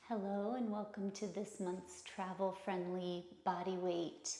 Hello and welcome to this month's travel-friendly body weight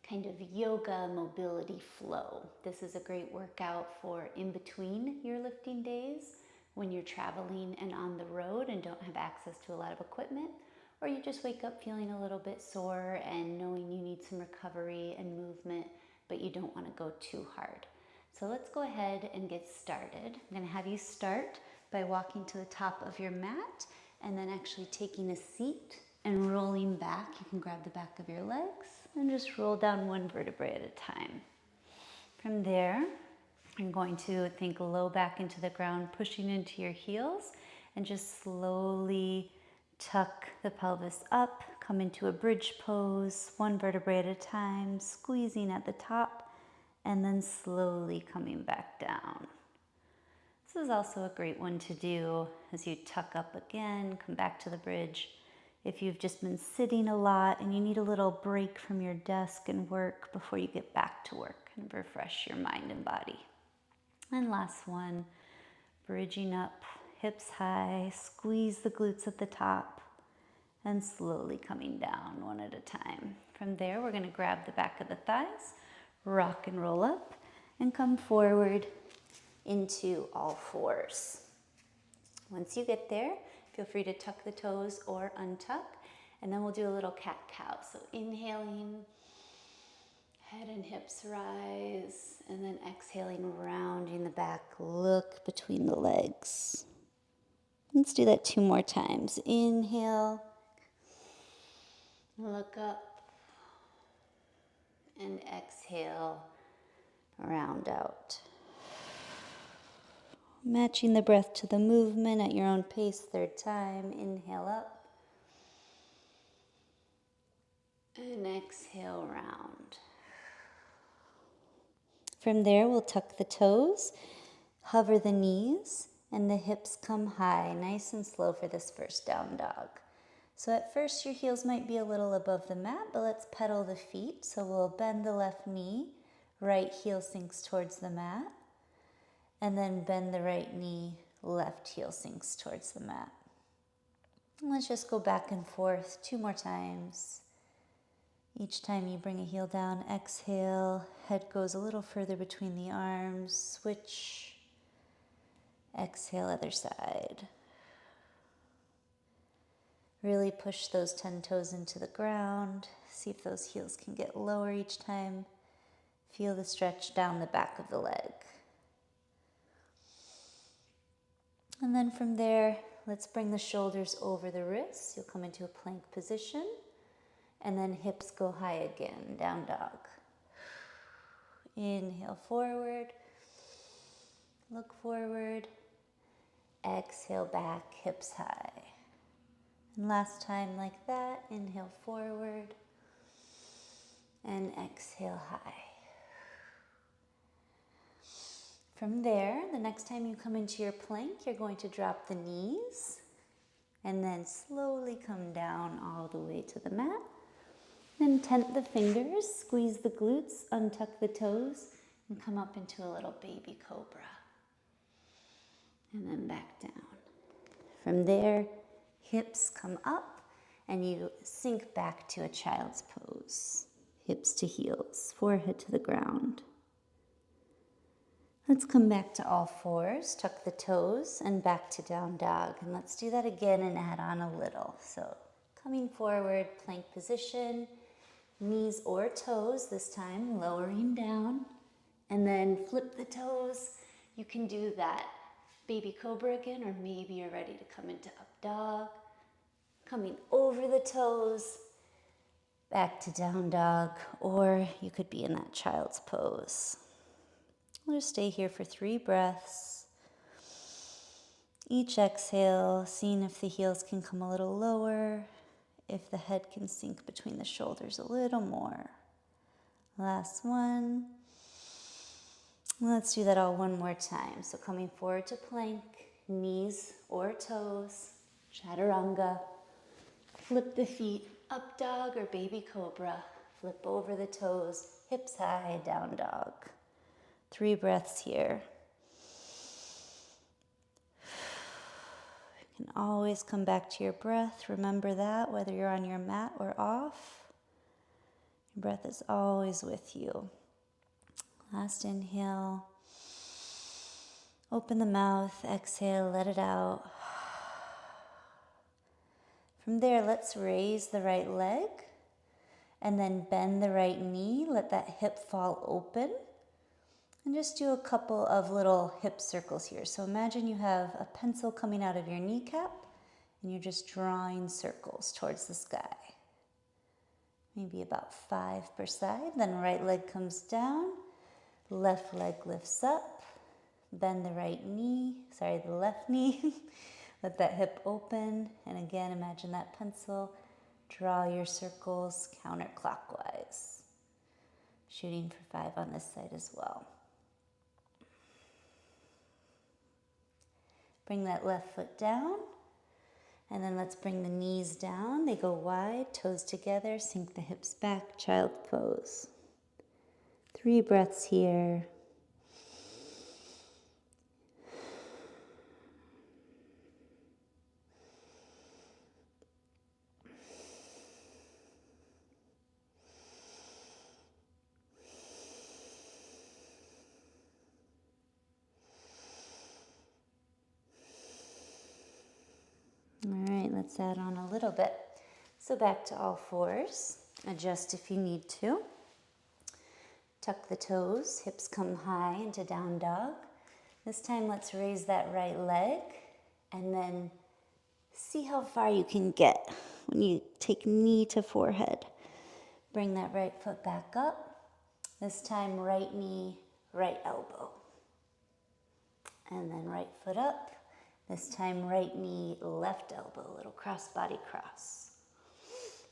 kind of yoga mobility flow. This is a great workout for in between your lifting days when you're traveling and on the road and don't have access to a lot of equipment, or you just wake up feeling a little bit sore and knowing you need some recovery and movement, but you don't want to go too hard. So let's go ahead and get started. I'm going to have you start by walking to the top of your mat and then actually taking a seat and rolling back. You can grab the back of your legs and just roll down one vertebrae at a time. From there, you're going to think low back into the ground, pushing into your heels, and just slowly tuck the pelvis up, come into a bridge pose, one vertebrae at a time, squeezing at the top, and then slowly coming back down. This is also a great one to do as you tuck up again, come back to the bridge. If you've just been sitting a lot and you need a little break from your desk and work before you get back to work and refresh your mind and body. And last one, bridging up, hips high, squeeze the glutes at the top, and slowly coming down one at a time. From there, we're gonna grab the back of the thighs, rock and roll up, and come forward into all fours. Once you get there, feel free to tuck the toes or untuck, and then we'll do a little cat-cow. So inhaling, head and hips rise, and then exhaling, rounding the back, look between the legs. Let's do that 2 more times. Inhale, look up, and exhale, round out. Matching the breath to the movement at your own pace, 3rd time. Inhale up. And exhale, round. From there, we'll tuck the toes, hover the knees, and the hips come high, nice and slow for this first down dog. So at first, your heels might be a little above the mat, but let's pedal the feet. So we'll bend the left knee, right heel sinks towards the mat. And then bend the right knee, left heel sinks towards the mat. And let's just go back and forth 2 more times. Each time you bring a heel down, exhale, head goes a little further between the arms, switch, exhale, other side. Really push those 10 toes into the ground. See if those heels can get lower each time. Feel the stretch down the back of the leg. And then from there, let's bring the shoulders over the wrists. You'll come into a plank position. And then hips go high again, down dog. Inhale forward. Look forward. Exhale back, hips high. And last time like that, inhale forward. And exhale high. From there, the next time you come into your plank, you're going to drop the knees and then slowly come down all the way to the mat. Then tent the fingers, squeeze the glutes, untuck the toes, and come up into a little baby cobra. And then back down. From there, hips come up and you sink back to a child's pose. Hips to heels, forehead to the ground. Let's come back to all fours, tuck the toes, and back to down dog. And let's do that again and add on a little. So coming forward, plank position, knees or toes this time, lowering down, and then flip the toes. You can do that baby cobra again, or maybe you're ready to come into up dog. Coming over the toes, back to down dog, or you could be in that child's pose. We'll just stay here for 3 breaths. Each exhale, seeing if the heels can come a little lower, if the head can sink between the shoulders a little more. Last one. Let's do that all 1 more time. So coming forward to plank, knees or toes, chaturanga. Flip the feet, up dog or baby cobra. Flip over the toes, hips high, down dog. 3 breaths here. You can always come back to your breath. Remember that, whether you're on your mat or off. Your breath is always with you. Last inhale. Open the mouth, exhale, let it out. From there, let's raise the right leg and then bend the right knee. Let that hip fall open. And just do a couple of little hip circles here. So imagine you have a pencil coming out of your kneecap and you're just drawing circles towards the sky. Maybe about 5 per side. Then right leg comes down, left leg lifts up, bend the the left knee. Let that hip open. And again, imagine that pencil. Draw your circles counterclockwise. Shooting for 5 on this side as well. Bring that left foot down, and then let's bring the knees down. They go wide, toes together, sink the hips back, child's pose. 3 breaths here. All right, let's add on a little bit. So back to all fours. Adjust if you need to. Tuck the toes, hips come high into down dog. This time let's raise that right leg and then see how far you can get when you take knee to forehead. Bring that right foot back up. This time right knee, right elbow. And then right foot up. This time right knee, left elbow, little cross body cross.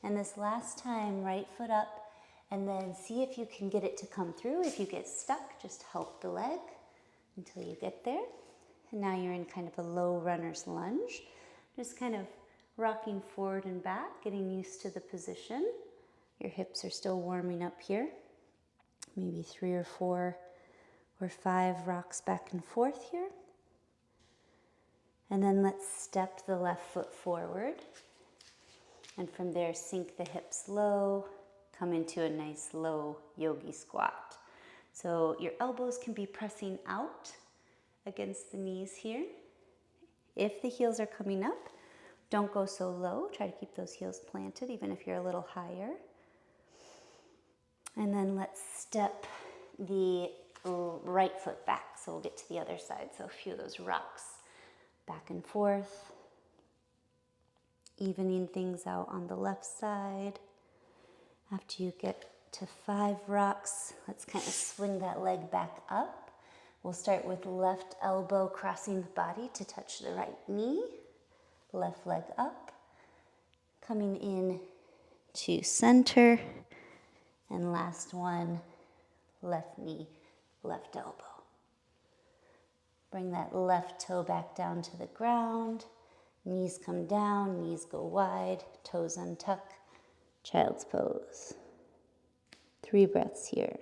And this last time right foot up, and then see if you can get it to come through. If you get stuck, just help the leg until you get there. And now you're in kind of a low runner's lunge. Just kind of rocking forward and back, getting used to the position. Your hips are still warming up here. Maybe 3 or 4 or 5 rocks back and forth here. And then let's step the left foot forward. And from there, sink the hips low, come into a nice low yogi squat. So your elbows can be pressing out against the knees here. If the heels are coming up, don't go so low. Try to keep those heels planted, even if you're a little higher. And then let's step the right foot back. So we'll get to the other side. So a few of those rocks. Back and forth, evening things out on the left side. After you get to 5 rocks, let's kind of swing that leg back up. We'll start with left elbow crossing the body to touch the right knee. Left leg up, coming in to center. And last one, left knee, left elbow. Bring that left toe back down to the ground. Knees come down, knees go wide, toes untuck, child's pose. 3 breaths here.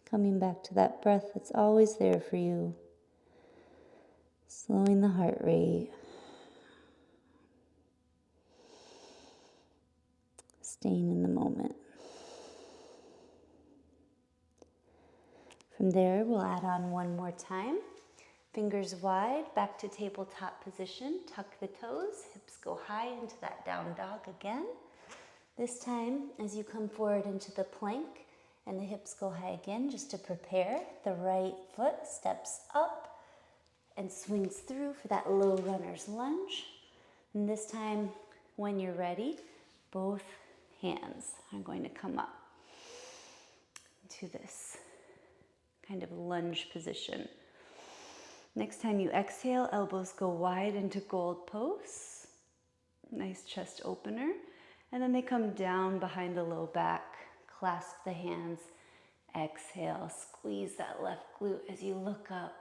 Coming back to that breath that's always there for you. Slowing the heart rate. Staying in the moment. From there, we'll add on one more time. Fingers wide, back to tabletop position. Tuck the toes, hips go high into that down dog again. This time, as you come forward into the plank and the hips go high again, just to prepare, the right foot steps up and swings through for that low runner's lunge. And this time, when you're ready, both hands are going to come up to this kind of lunge position. Next time you exhale, elbows go wide into gold pose. Nice chest opener. And then they come down behind the low back. Clasp the hands. Exhale. Squeeze that left glute as you look up.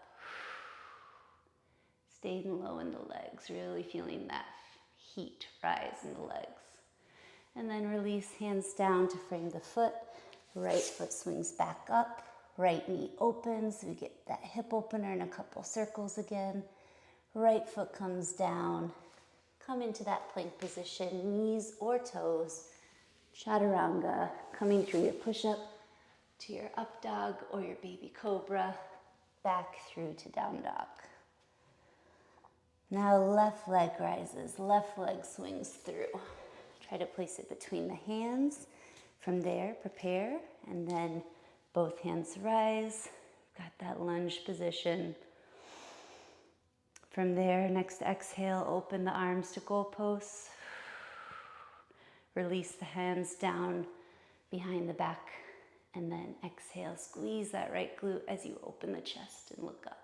Staying low in the legs. Really feeling that heat rise in the legs. And then release hands down to frame the foot. Right foot swings back up. Right knee opens, we get that hip opener in a couple circles again. Right foot comes down. Come into that plank position, knees or toes. Chaturanga, coming through your push-up to your up dog or your baby cobra, back through to down dog. Now left leg rises, left leg swings through. Try to place it between the hands. From there, prepare, and then both hands rise. Got that lunge position. From there, next exhale, open the arms to goalposts. Release the hands down behind the back, and then exhale, squeeze that right glute as you open the chest and look up.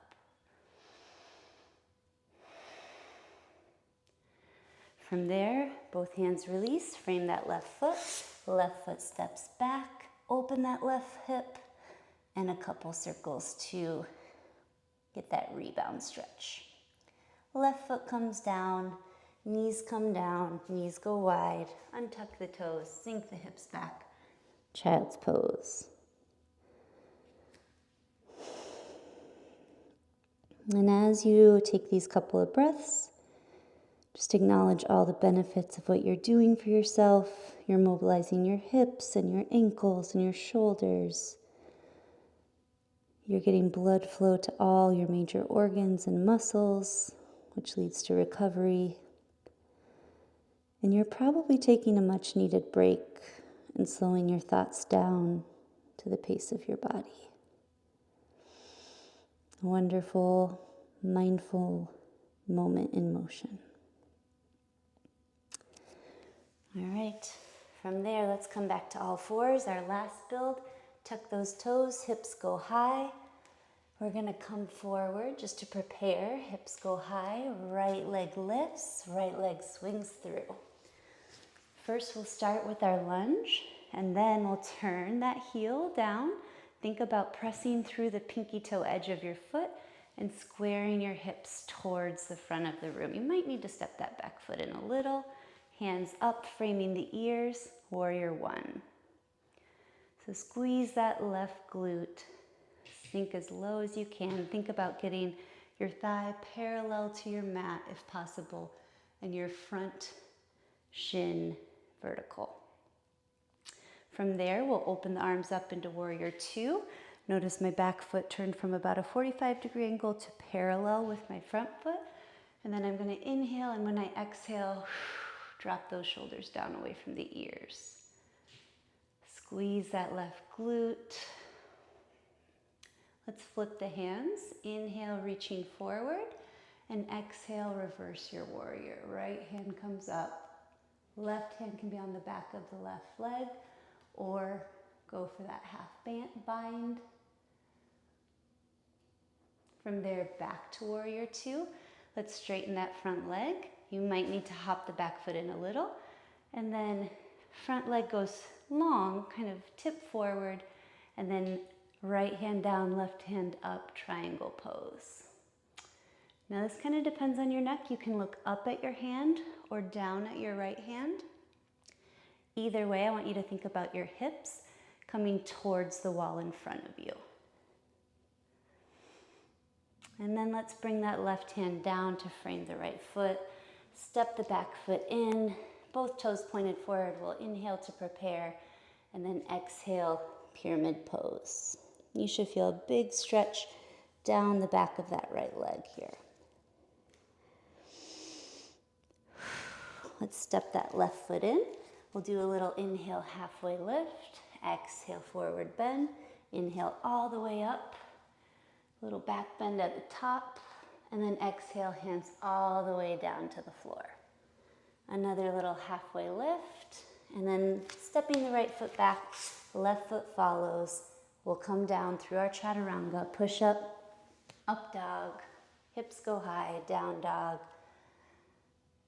From there, both hands release, frame that left foot steps back, open that left hip, and a couple circles to get that rebound stretch. Left foot comes down, knees come down, knees go wide, untuck the toes, sink the hips back, child's pose. And as you take these couple of breaths, just acknowledge all the benefits of what you're doing for yourself. You're mobilizing your hips and your ankles and your shoulders. You're getting blood flow to all your major organs and muscles, which leads to recovery. And you're probably taking a much needed break and slowing your thoughts down to the pace of your body. A wonderful, mindful moment in motion. All right, from there, let's come back to all fours, our last build. Tuck those toes, hips go high. We're gonna come forward just to prepare. Hips go high, right leg lifts, right leg swings through. First, we'll start with our lunge, and then we'll turn that heel down. Think about pressing through the pinky toe edge of your foot and squaring your hips towards the front of the room. You might need to step that back foot in a little. Hands up, framing the ears, warrior one. So squeeze that left glute. Sink as low as you can. Think about getting your thigh parallel to your mat if possible, and your front shin vertical. From there, we'll open the arms up into warrior two. Notice my back foot turned from about a 45-degree angle to parallel with my front foot. And then I'm gonna inhale, and when I exhale, drop those shoulders down away from the ears. Squeeze that left glute. Let's flip the hands. Inhale, reaching forward, and exhale, reverse your warrior. Right hand comes up. Left hand can be on the back of the left leg, or go for that half bind. From there, back to warrior two. Let's straighten that front leg. You might need to hop the back foot in a little, and then front leg goes long, kind of tip forward, and then right hand down, left hand up, triangle pose. Now this kind of depends on your neck. You can look up at your hand or down at your right hand. Either way, I want you to think about your hips coming towards the wall in front of you. And then let's bring that left hand down to frame the right foot. Step the back foot in, both toes pointed forward. We'll inhale to prepare, and then exhale, pyramid pose. You should feel a big stretch down the back of that right leg here. Let's step that left foot in. We'll do a little inhale, halfway lift. Exhale, forward bend. Inhale all the way up. Little back bend at the top. And then exhale, hands all the way down to the floor. Another little halfway lift. And then stepping the right foot back, left foot follows. We'll come down through our chaturanga, push up dog, hips go high, down dog,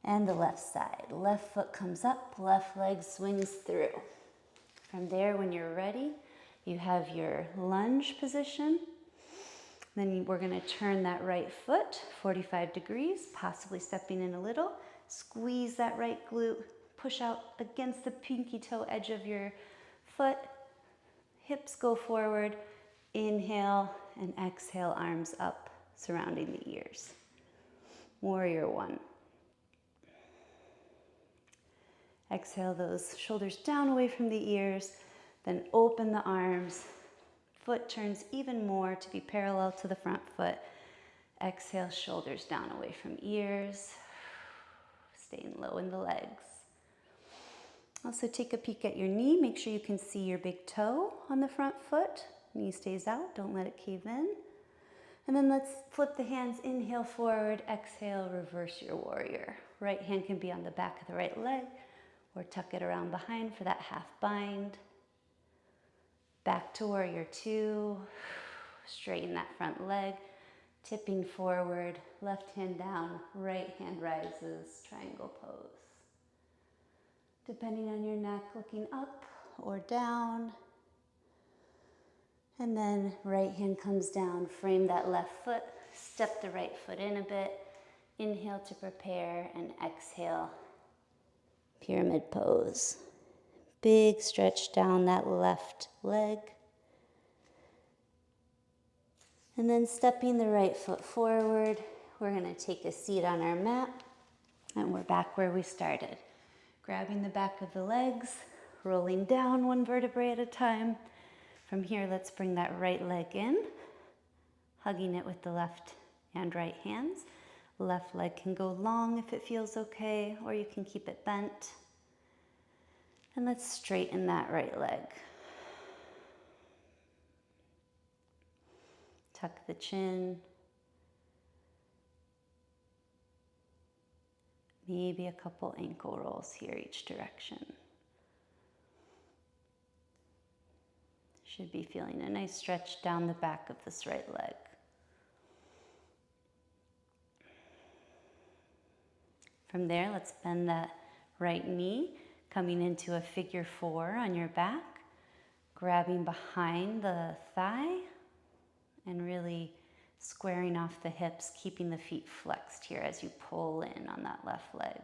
and the left side. Left foot comes up, left leg swings through. From there, when you're ready, you have your lunge position. Then we're gonna turn that right foot 45 degrees, possibly stepping in a little. Squeeze that right glute, push out against the pinky toe edge of your foot. Hips go forward, Inhale and exhale, arms up, surrounding the ears. Warrior one. Exhale those shoulders down away from the ears, then open the arms. Foot turns even more to be parallel to the front foot. Exhale, shoulders down away from ears. Staying low in the legs. Also take a peek at your knee. Make sure you can see your big toe on the front foot. Knee stays out, don't let it cave in. And then let's flip the hands, inhale forward, exhale, reverse your warrior. Right hand can be on the back of the right leg or tuck it around behind for that half bind. Back to warrior two. Straighten that front leg, tipping forward, left hand down, right hand rises, triangle pose. Depending on your neck, looking up or down. And then right hand comes down, frame that left foot, step the right foot in a bit. Inhale to prepare and exhale, pyramid pose. Big stretch down that left leg. And then stepping the right foot forward, we're gonna take a seat on our mat and we're back where we started. Grabbing the back of the legs, rolling down one vertebrae at a time. From here, let's bring that right leg in, hugging it with the left and right hands. Left leg can go long if it feels okay, or you can keep it bent. And let's straighten that right leg. Tuck the chin. Maybe a couple ankle rolls here each direction. Should be feeling a nice stretch down the back of this right leg. From there, let's bend that right knee, coming into a figure four on your back, grabbing behind the thigh and really squaring off the hips, keeping the feet flexed here as you pull in on that left leg.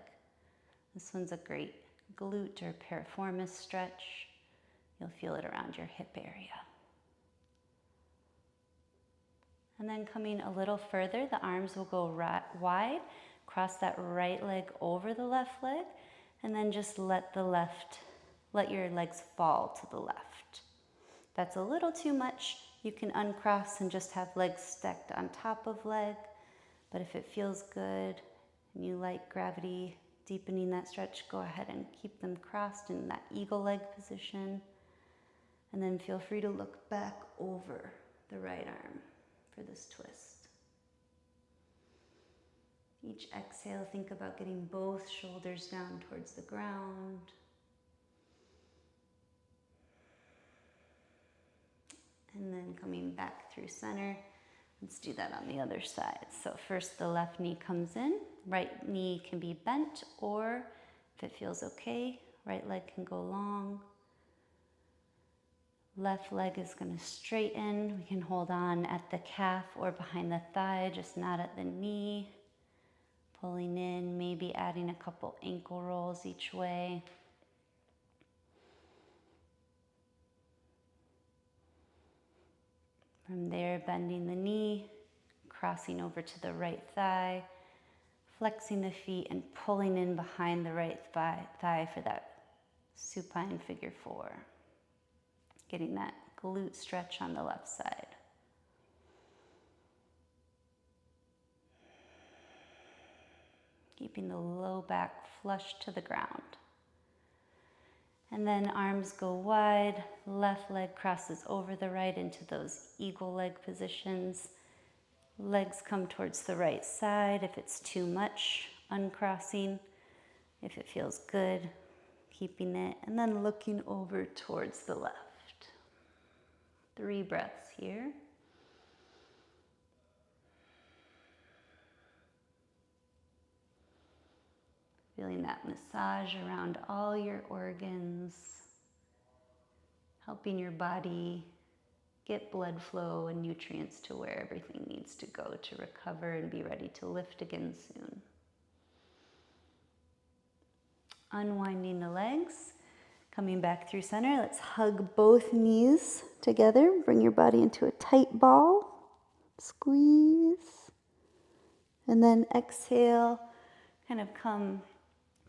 This one's a great glute or piriformis stretch. You'll feel it around your hip area. And then coming a little further, the arms will go wide, cross that right leg over the left leg, and then just let your legs fall to the left. That's a little too much. You can uncross and just have legs stacked on top of leg, but if it feels good and you like gravity deepening that stretch, go ahead and keep them crossed in that eagle leg position. And then feel free to look back over the right arm for this twist. Each exhale, think about getting both shoulders down towards the ground. And then coming back through center. Let's do that on the other side. So first the left knee comes in, right knee can be bent, or if it feels okay, right leg can go long. Left leg is going to straighten. We can hold on at the calf or behind the thigh, just not at the knee. Pulling in, maybe adding a couple ankle rolls each way. From there, bending the knee, crossing over to the right thigh, flexing the feet and pulling in behind the right thigh for that supine figure four. Getting that glute stretch on the left side. Keeping the low back flush to the ground. And then arms go wide, left leg crosses over the right into those eagle leg positions. Legs come towards the right side. If it's too much, uncrossing. If it feels good, keeping it. And then looking over towards the left. 3 breaths here. Feeling that massage around all your organs, helping your body get blood flow and nutrients to where everything needs to go to recover and be ready to lift again soon. Unwinding the legs, Coming back through center, let's hug both knees together. Bring your body into a tight ball. Squeeze. And then exhale, kind of come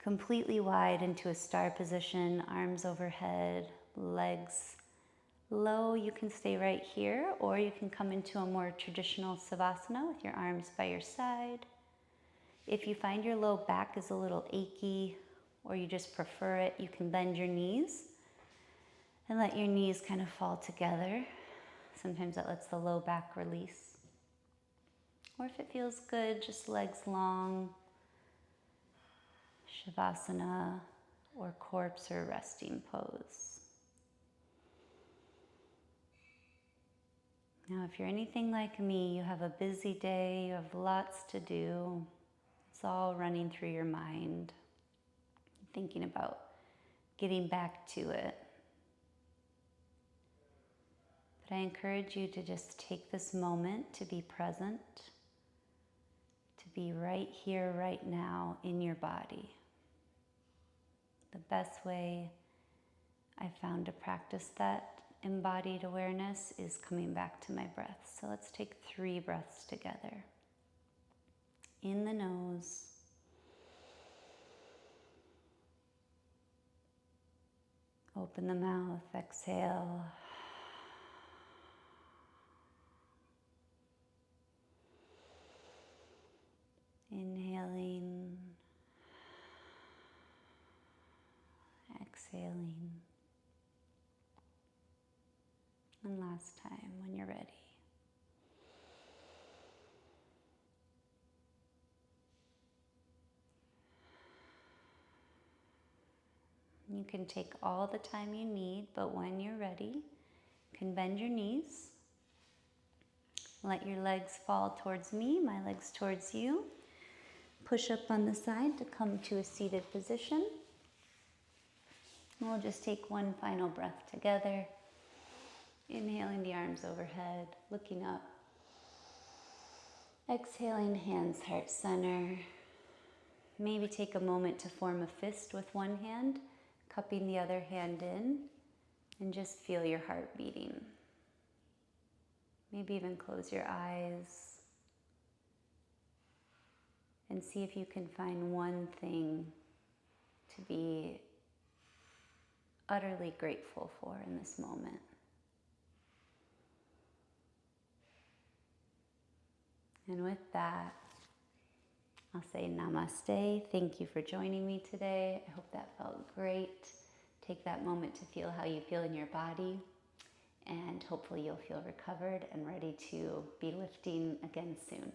completely wide into a star position, arms overhead, legs low. You can stay right here, or you can come into a more traditional Savasana with your arms by your side. If you find your low back is a little achy, or you just prefer it, you can bend your knees and let your knees kind of fall together. Sometimes that lets the low back release. Or if it feels good, just legs long, Shavasana, or corpse or resting pose. Now, if you're anything like me, you have a busy day, you have lots to do. It's all running through your mind, thinking about getting back to it. But I encourage you to just take this moment to be present, to be right here, right now in your body. The best way I found to practice that embodied awareness is coming back to my breath. So let's take 3 breaths together. In the nose. Open the mouth, exhale. Inhaling. Exhaling. And last time when you're ready. You can take all the time you need, but when you're ready, you can bend your knees. Let your legs fall towards me, my legs towards you. Push up on the side to come to a seated position. And we'll just take one final breath together. Inhaling the arms overhead, looking up. Exhaling, hands heart center. Maybe take a moment to form a fist with one hand, cupping the other hand in, and just feel your heart beating. Maybe even close your eyes and see if you can find one thing to be utterly grateful for in this moment. And with that, I'll say namaste. Thank you for joining me today. I hope that felt great. Take that moment to feel how you feel in your body, and hopefully you'll feel recovered and ready to be lifting again soon.